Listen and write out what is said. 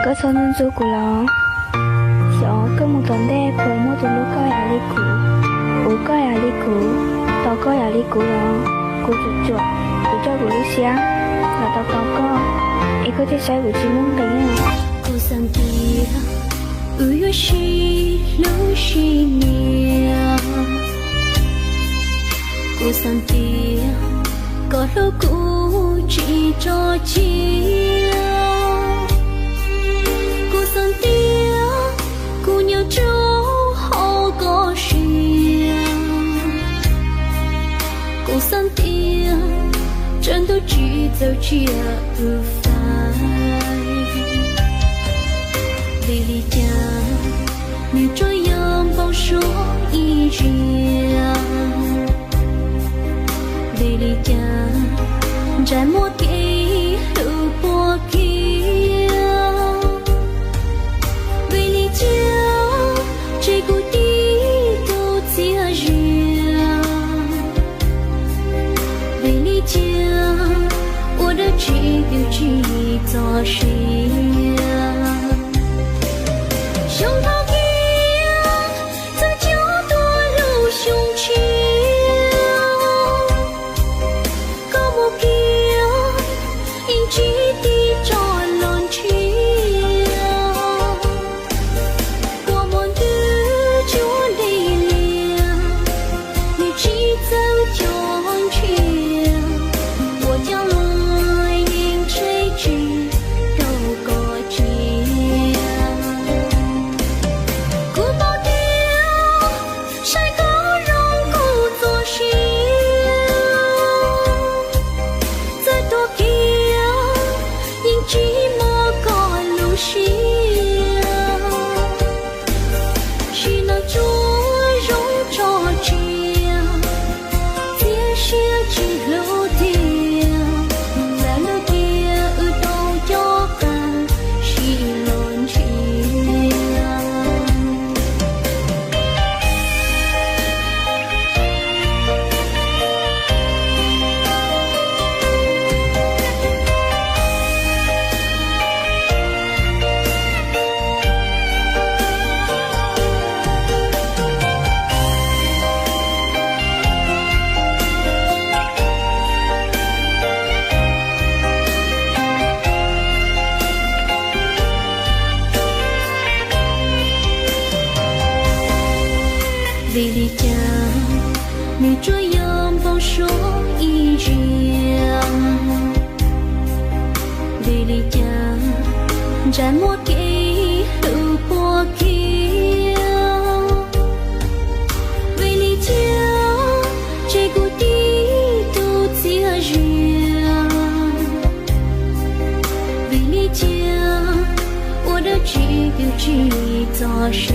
có son nun su của nó gió có một tuần đêm với một tuần lúc coi à li cũ ú coi à li cũ tao coi à li cũ đó cô chuột chuột cô cho cô lúc sáng là tao có ý có thể sai của chị muốn đánh à cô sang tia ưu shi lưu shi nia cô sang tia có lúc cũ chỉ cho chia cô sang tia cô nhau chỗ họ có chia cô sang tia chân tôi chỉ dấu chia ưu phai vì lý cha như trôi yom bao số y riêng vì lý cha trái mua kỹ tự bùa kia vì lý cha chỉ cụ đi tu chia riêng vì lý cha我的只有只做事胸膛边曾就多如胸前高目标应记地着乱去我们的就力量你只走就去我将来应垂直都过去古堡雕晒高容故作戏在多漂应寂寞个路线是那捉容着这接些之路的来了的都要干是乱去vì lý cha như trôi yom bao số y riêng vì lý cha trái mua kỹ tự bùa kia vì lý cha chỉ cụ đi tu chia riêng vì lý cha 我的只有只做事